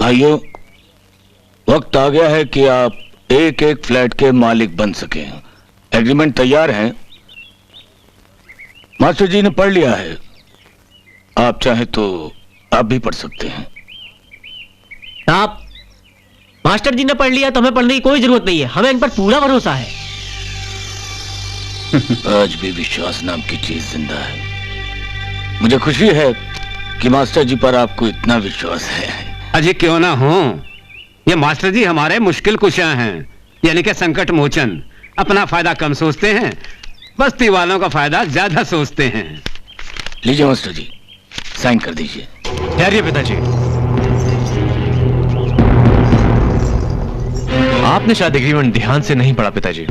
भाइयों, वक्त आ गया है कि आप एक एक फ्लैट के मालिक बन सकें। एग्रीमेंट तैयार है, मास्टर जी ने पढ़ लिया है। आप चाहे तो आप भी पढ़ सकते हैं। आप मास्टर जी ने पढ़ लिया तो हमें पढ़ने की कोई जरूरत नहीं है, हमें इन पर पूरा भरोसा है। आज भी विश्वास नाम की चीज जिंदा है। मुझे खुशी है कि मास्टर जी पर आपको इतना विश्वास है। अजय क्यों ना हो, ये मास्टर जी हमारे मुश्किल कुशा हैं, यानी कि संकट मोचन। अपना फायदा कम सोचते हैं, बस्ती वालों का फायदा ज्यादा सोचते हैं। लीजिए मास्टर जी, साइन कर दीजिए। ठहरिए पिताजी, आपने शायद एग्रीमेंट ध्यान से नहीं पढ़ा पिताजी।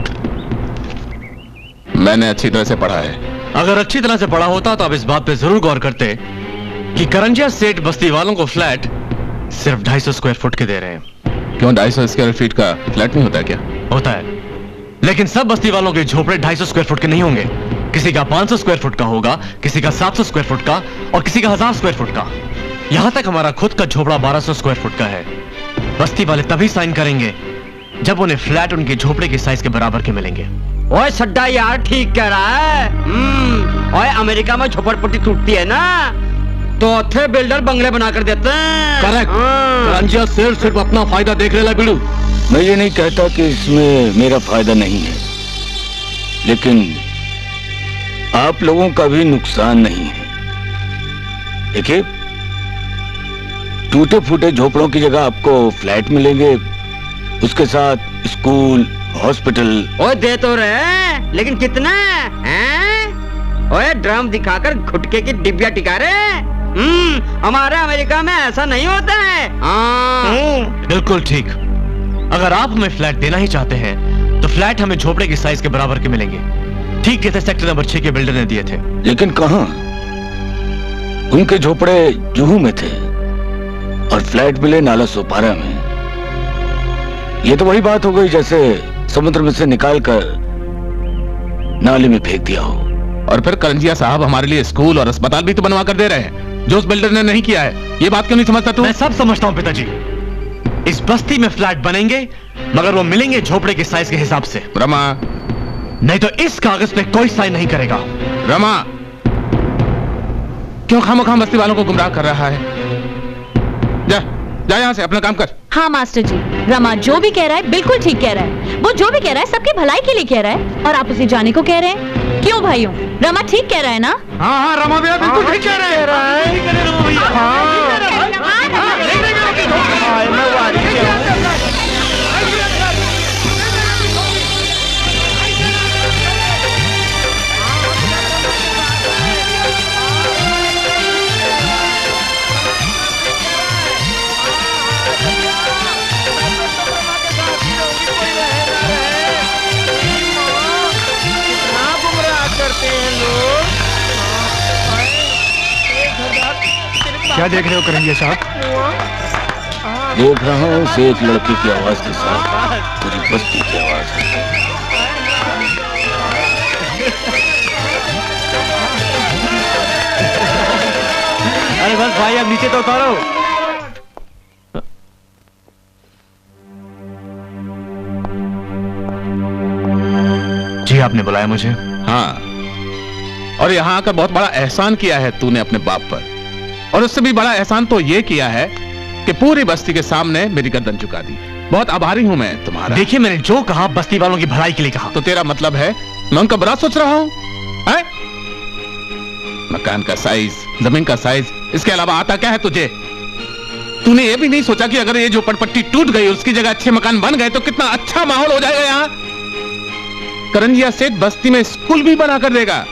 मैंने अच्छी तरह से पढ़ा है। अगर अच्छी तरह से पढ़ा होता तो आप इस बात पे जरूर गौर करते कि करंजिया सेठ बस्ती वालों को फ्लैट सिर्फ 250 स्क्वायर फुट के दे रहे हैं। क्यों 250 स्क्वायर फीट का फ्लैट नहीं होता क्या? होता है, लेकिन सब बस्ती वालों के झोपड़े 250 स्क्वायर फुट के नहीं होंगे। किसी का 500 स्क्वायर फुट का होगा, किसी का 700 स्क्वायर फुट का और किसी का 1000 स्क्वायर फुट का। यहां तक हमारा खुद का झोपड़ा 1200 स्क्वायर फुट का है। बस्ती वाले तभी साइन करेंगे जब उन्हें फ्लैट उनके झोपड़े के साइज के बराबर के मिलेंगे। ओए सड्डा यार ठीक कह रहा है। ओए अमेरिका में झोपड़पट्टी टूटती है ना, तो अच्छे बिल्डर बंगले बना कर देते हैं। करेक्ट। करंजिया सेठ सिर्फ अपना फायदा देख रहा है बिल्लू। मैं ये नहीं कहता कि इसमें मेरा फायदा नहीं है, लेकिन आप लोगों का भी नुकसान नहीं है। देखिए, टूटे फूटे झोपड़ों की जगह आपको फ्लैट मिलेंगे, उसके साथ स्कूल, हॉस्पिटल। ओए दे तो रहे, लेकिन कितना हैं? ओए ड्रम दिखाकर घुटके की डिब्बिया टिका रहे। हमारे अमेरिका में ऐसा नहीं होता है। बिल्कुल ठीक। अगर आप हमें फ्लैट देना ही चाहते हैं तो फ्लैट हमें झोपड़े की साइज के बराबर के मिलेंगे, ठीक जैसे सेक्टर नंबर 6 के बिल्डर ने दिए थे। लेकिन कहां? उनके झोपड़े जुहू में थे और फ्लैट मिले नाला सोपारा में। ये तो वही बात हो गई जैसे समुद्र में से निकालकर नाले में फेंक दिया हो। और फिर करंजिया साहब हमारे लिए स्कूल और अस्पताल भी तो बनवा कर दे रहे हैं, जो उस बिल्डर ने नहीं किया है। ये बात क्यों नहीं समझता तू? मैं सब समझता हूं पिताजी। इस बस्ती में फ्लैट बनेंगे, मगर वो मिलेंगे झोपड़े के साइज के हिसाब से। रमा, नहीं तो इस कागज पे कोई साइन नहीं करेगा। रमा, क्यों खामोखाम बस्ती वालों को गुमराह कर रहा है? जा जा यहाँ से, अपना काम कर। हाँ मास्टर जी, रमा जो भी कह रहा है बिल्कुल ठीक कह रहा है। वो जो भी कह रहा है सबकी भलाई के लिए कह रहा है, और आप उसे जाने को कह रहे हैं। क्यों भाइयों, रमा ठीक कह रहा है ना? हाँ हाँ, रमा भैया बिल्कुल ठीक कह रहे क्या देख रहे हो करंजिया साहब? देख रहा हूँ उसे एक लड़के की आवाज के साथ पूरी बस्ती की आवाज है। अरे बस भाई, अब नीचे तो उतारो। जी आपने बुलाया मुझे? हाँ, और यहाँ आकर बहुत बड़ा एहसान किया है तूने अपने बाप पर, और उससे भी बड़ा एहसान तो ये किया है कि पूरी बस्ती के सामने मेरी गर्दन झुका दी। बहुत आभारी हूं मैं तुम्हारा। देखिए, मैंने जो कहा बस्ती वालों की भलाई के लिए कहा। तो तेरा मतलब है मैं उनका बुरा सोच रहा हूं? मकान का साइज, जमीन का साइज, इसके अलावा आता क्या है तुझे? तूने ये भी नहीं सोचा कि अगर ये जो पटपट्टी टूट गई उसकी जगह अच्छे मकान बन गए तो कितना अच्छा माहौल हो जाएगा यहाँ। करंजिया सेठ बस्ती में स्कूल भी बना कर देगा,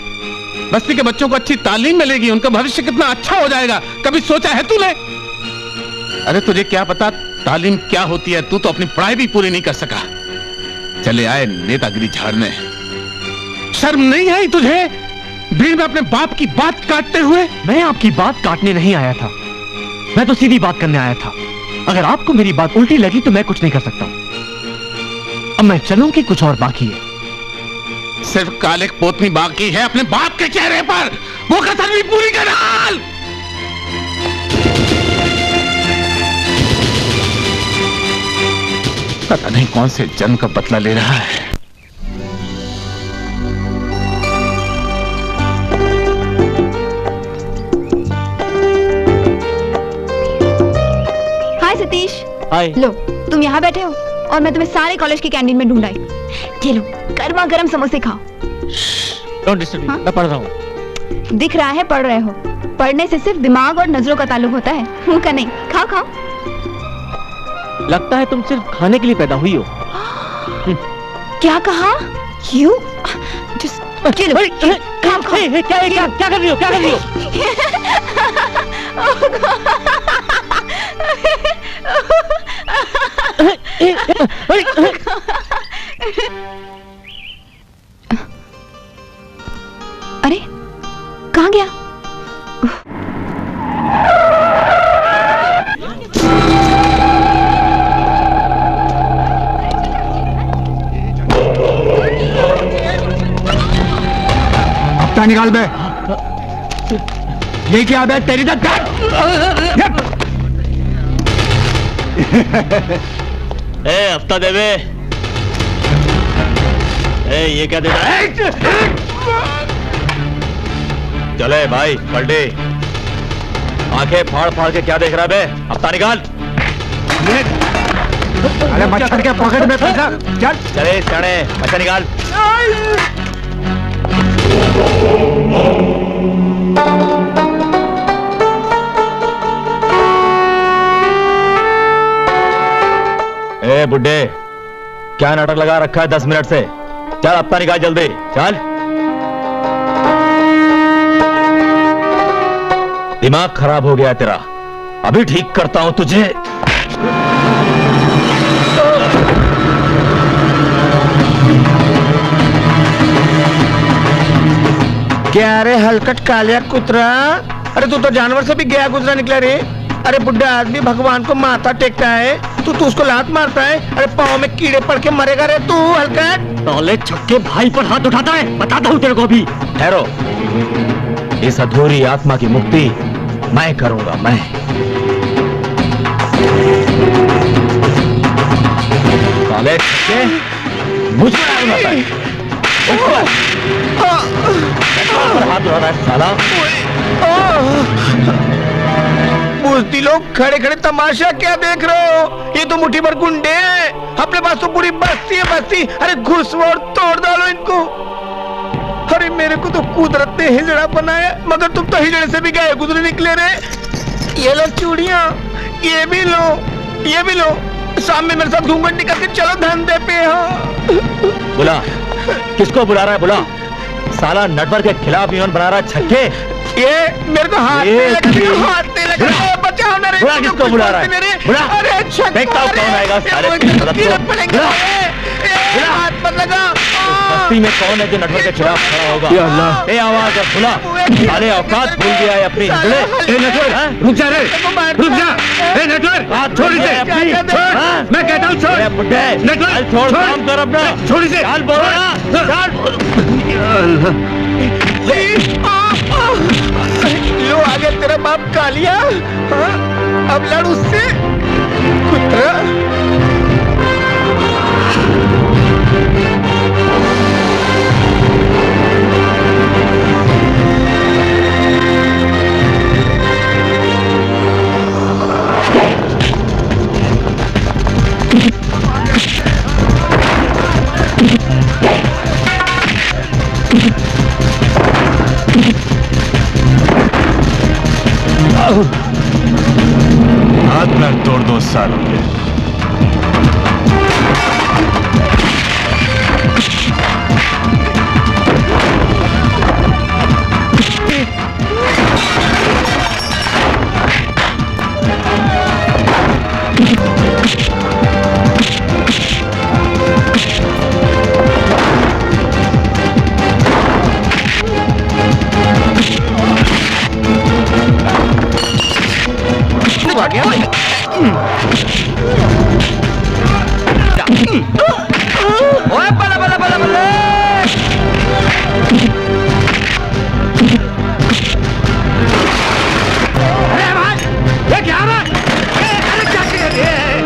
बस्ती के बच्चों को अच्छी तालीम मिलेगी, उनका भविष्य कितना अच्छा हो जाएगा। कभी सोचा है तूने? अरे तुझे क्या पता तालीम क्या होती है, तू तो अपनी पढ़ाई भी पूरी नहीं कर सका। चले आए नेतागिरी झाड़ने। शर्म नहीं आई तुझे भीड़ में अपने बाप की बात काटते हुए? मैं आपकी बात काटने नहीं आया था, मैं तो सीधी बात करने आया था। अगर आपको मेरी बात उल्टी लगी तो मैं कुछ नहीं कर सकता। अब मैं चलूं कि कुछ और बाकी है? सिर्फ काले पोतनी बाकी है अपने बाप के चेहरे पर, वो कसर भी पूरी कर डाल। पता नहीं कौन से जन्म का बदला ले रहा है। हाय सतीश। हाय। लो तुम यहाँ बैठे हो और मैं तुम्हें सारे कॉलेज की कैंटीन में ढूंढ आई। ये लो गर्मा गर्म समोसे खाओ। डोंट डिस्टर्ब हाँ? मी, मैं पढ़ रहा हूँ। दिख रहा है पढ़ रहे हो। पढ़ने से सिर्फ दिमाग और नजरों का ताल्लुक होता है, मुंह का नहीं। खाओ खाओ। लगता है तुम सिर्फ खाने के लिए पैदा हुई हो। क्या कहा? यू चलो खाओ खाओ। क्या कर रही हो, क्या कर रही हो? अरे कहाँ गया? हफ्ता निकाल बे। ये क्या बे तेरी तो ए हफ्ता दे बे। ए ये क्या देता है? चले भाई पलटी। आंखें फाड़ फाड़ के क्या देख रहा बे? हफ्ता निकाल। अरे मच्छर के पॉकेट में पैसा। चल चले चढ़े पैसा निकाल। ए बुड्ढे, क्या नाटक लगा रखा है 10 मिनट से? चल हफ्ता निकाल जल्दी, चल। दिमाग खराब हो गया तेरा, अभी ठीक करता हूं तुझे। क्या रे हलकट कालिया कुतरा? अरे तू तो जानवर से भी गया गुजरा निकला रे। अरे बुढ़ा आदमी भगवान को माथा टेकता है, तू उसको लात मारता है। अरे पाँव में कीड़े पड़ के मरेगा रे तू हलकट। टॉले छक्के भाई पर हाथ उठाता है, बताता हूं तेरे को भी। ठहरो, इस अधूरी आत्मा की मुक्ति मैं करूंगा, मैं। टॉले छक्के मुझ पर हाथ उठाता है। पर हाथ उठा रहा है साला। बुजदी लोग खड़े खड़े तमाशा क्या देख रहे हो? ये तो मुट्ठी भर गुंडे हैं, अपने पास तो पूरी बस्ती है बस्ती। अरे घुसमोड़ तोड़ डालो इनको। अरे मेरे को तो कुदरत ने हिजड़ा बनाया, मगर तुम तो हिजड़े से भी गए गुजरे निकले रे। ये लो चूड़ियां, ये भी लो, ये भी लो। शाम में मेरे साथ घूंघट निकल के चलो धंधे पे। हो बुला, किसको बुला रहा है? बुला। साला नेटवर्क के खिलाफ यूनियन बना रहा है छक्के। ये मेरे को हाथ नहीं लगा, हाथ नहीं लगा। बचाओ ना रे। बुला, किसको बुला रहा है? बुला। अरे छक्का। देखता हूं कौन आएगा सारे। बुला। हाथ मत लगा। बस्ती में कौन है जो नेटवर्क के खिलाफ खड़ा होगा? ए आवाज अब बुला। साले औकात भूल गया है अपनी। ए नेटवर्क, रुक जा रे, रुक जा। ए नेटवर्क, हाथ छोड़ इसे। छोड़। मैं कहता हूँ छोड़। बुड्ढे, नेटवर्क, छोड़, काम कर अपना। छोड़ इसे। चल बोलो ना, लो आगे तेरा बाप कालिया। हाँ? अब लड़ उससे कुत्रा। हाथ ना तोड़ दो सालों के। ओए बल्ला बल्ला बल्ला बल्ला। अरे भाई, ये क्या है? अरे क्या कर रहे हैं?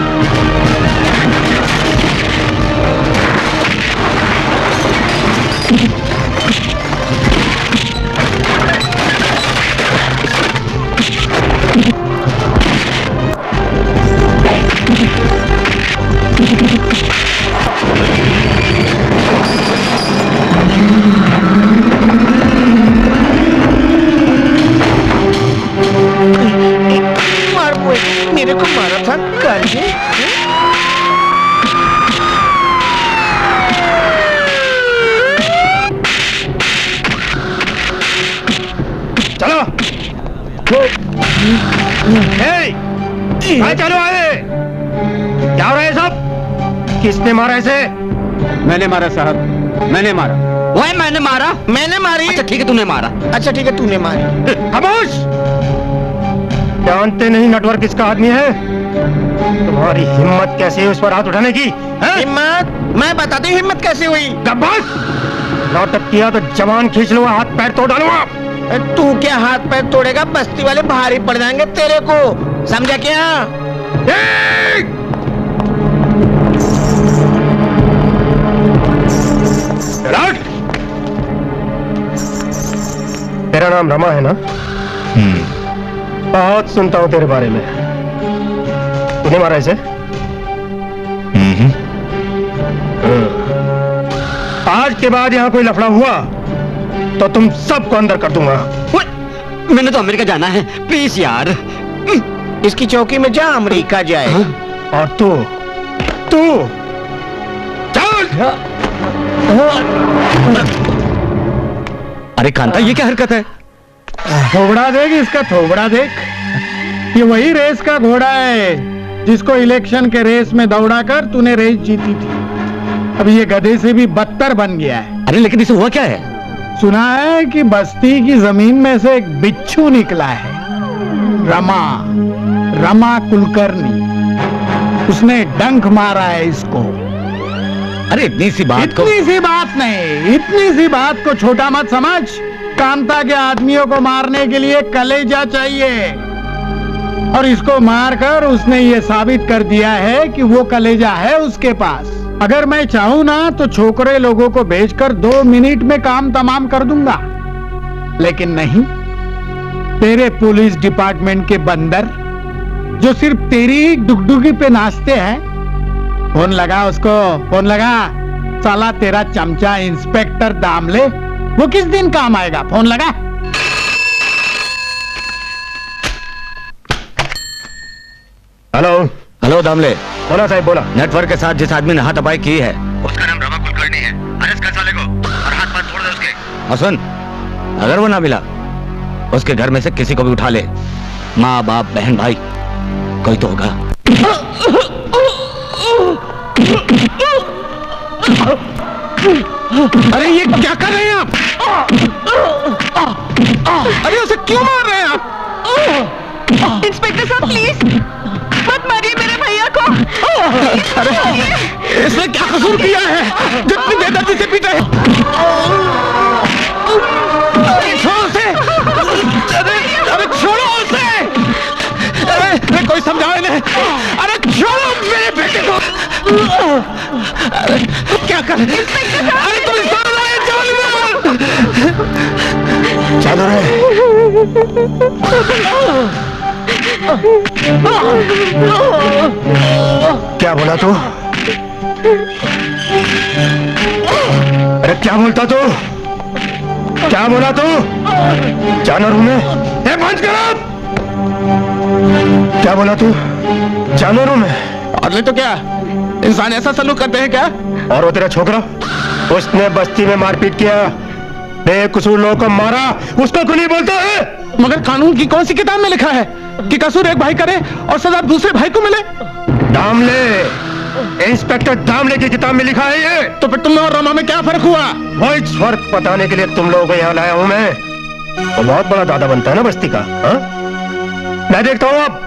कहाँ चलो आए? क्या हो रहा है सब? किसने मारा इसे? मैंने मारा साहब, मैंने मारा। वह मैंने मारा? मैंने मारी? अच्छा ठीक है तूने मारा। अच्छा ठीक है तूने मारी। खामोश! जानते नहीं नटवर किसका आदमी है? तुम्हारी हिम्मत कैसे है उस पर हाथ उठाने की? हिम्मत? मैं बताती हूँ हिम्मत कैसे हुई। बस नाटक किया तो जवान खींच लूंगा, हाथ पैर तोड़ डालूंगा। तू क्या हाथ पैर तोड़ेगा? बस्ती वाले भारी पड़ जाएंगे तेरे को, समझा क्या? तेरा नाम रमा है ना? बहुत सुनता हूँ तेरे बारे में। तूने मारा इसे? आज के बाद यहाँ कोई लफड़ा हुआ तो तुम सबको अंदर कर दूंगा। मैंने तो अमेरिका जाना है, प्लीज यार। इसकी चौकी में जा, अमेरिका जाए। और तू चल। अरे कांता, ये क्या हरकत है? थोबड़ा देख इसका, थोबड़ा देख। ये वही रेस का घोड़ा है जिसको इलेक्शन के रेस में दौड़ा कर तूने रेस जीती थी। अब ये गधे से भी बदतर बन गया है। अरे लेकिन इसे हुआ क्या है? सुना है कि बस्ती की जमीन में से एक बिच्छू निकला है, रमा कुलकर्णी। उसने डंक मारा है इसको। अरे इतनी सी बात नहीं, इतनी सी बात को छोटा मत समझ। कांता के आदमियों को मारने के लिए कलेजा चाहिए, और इसको मारकर उसने ये साबित कर दिया है कि वो कलेजा है उसके पास। अगर मैं चाहूं ना तो छोकरे लोगों को भेजकर 2 मिनट में काम तमाम कर दूंगा, लेकिन नहीं। तेरे पुलिस डिपार्टमेंट के बंदर जो सिर्फ तेरी डुगडुगी पे नाचते हैं। फोन लगा उसको, फोन लगा। साला तेरा चमचा इंस्पेक्टर दामले वो किस दिन काम आएगा? फोन लगा। हेलो दामले। बोला साहब, बोला। नेटवर्क के साथ जिस आदमी ने हाथापाई की है उसका नाम रमा कुलकर्णी है। अरेस्ट कर साले को और हाथ पैर तोड़ दे उसके। और सुन, अगर वो ना मिला उसके घर में से किसी को भी उठा ले, माँ बाप बहन भाई कोई तो होगा। अरे ये क्या कर रहे हैं आप? अरे उसे क्यों मार रहे हैं आप? इंस्पेक्टर साहब प्लीज मत मारिए मेरे भैया को। अरे इसने क्या कसूर किया है जितनी बेदर्दी से पीटा है? छोड़ो उसे! अरे छोड़ो उसे! अरे कोई समझाओ इन्हें! अरे छोड़ो मेरे बेटे को! अरे क्या कर? अरे तुम चादर है। क्या बोला तू? अरे क्या बोलता तू? क्या बोला तू? जानवर हूं मैं? बंद करो! क्या बोला तू? जानवर हूं मैं? और नहीं तो क्या, इंसान ऐसा सलूक करते हैं क्या? और वो तेरा छोकरा, उसने बस्ती में मारपीट किया, बेकसूर लोगों को मारा, उसको क्यों नहीं बोलता है? मगर कानून की कौन सी किताब में लिखा है कि कसूर एक भाई करे और सजा दूसरे भाई को मिले? दामले, इंस्पेक्टर दामले की किताब में लिखा है ये। तो फिर तुम में और रमा में क्या फर्क हुआ? वही फर्क बताने के लिए तुम लोगों को यहाँ लाया हूं मैं। वो बहुत बड़ा दादा बनता है ना बस्ती का, हा? मैं देखता हूँ अब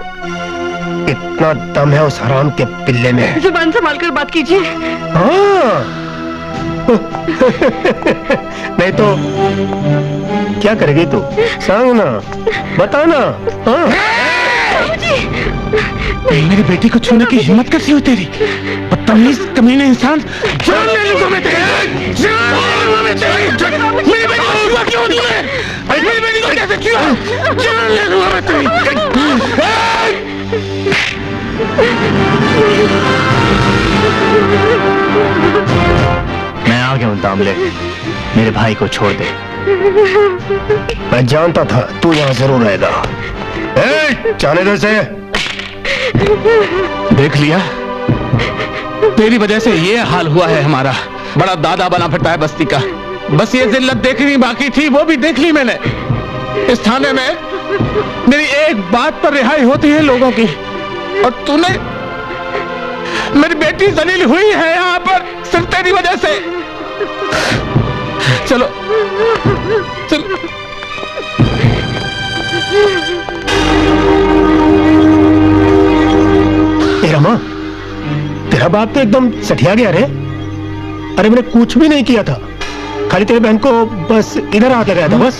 कितना दम है उस हराम के पिल्ले में। जुबान संभाल कर बात कीजिए। हाँ। नहीं तो क्या करेगी तू? सांग ना, बता ना। हाँ? मेरी बेटी को छूने की हिम्मत कैसी हुई तेरी? बदतमीज कमीने इंसान! जान ले लूंगा मैं तेरी! जान ले लूंगा मैं तेरी! मेरी बेटी को छुआ क्यों तूने? मेरी बेटी को कैसे छुआ? जान ले लूंगा मैं तेरी! मैं आ गया हूं दामले, मेरे भाई को छोड़ दे। मैं जानता था तू यहाँ जरूर रहेगा। जाने दो इसे। देख लिया, तेरी वजह से ये हाल हुआ है हमारा। बड़ा दादा बना फिरता है बस्ती का। बस ये जिल्लत देखनी बाकी थी, वो भी देख ली मैंने। इस थाने में मेरी बात पर रिहाई होती है लोगों की, और तूने मेरी बेटी जलील हुई है यहाँ पर सिर्फ तेरी वजह से। चलो चलो। रमा, तेरा बाप तो एकदम सठिया गया रे। अरे मैंने कुछ भी नहीं किया था, खाली तेरी बहन को बस इधर हाथ लगाया था बस।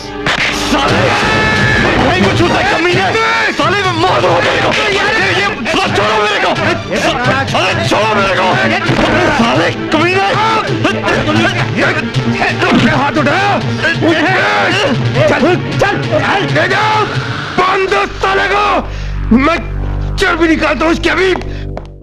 नहीं कुछ होता है कमीने, साले में मार दो मेरे को, छोड़ो मेरे को, साले छोड़ो मेरे को, साले कमीने, हाथ उठाओ, चल चल ले जाओ, बांध दो साले को, मैं चर्बी निकालता हूँ इसकी अभी।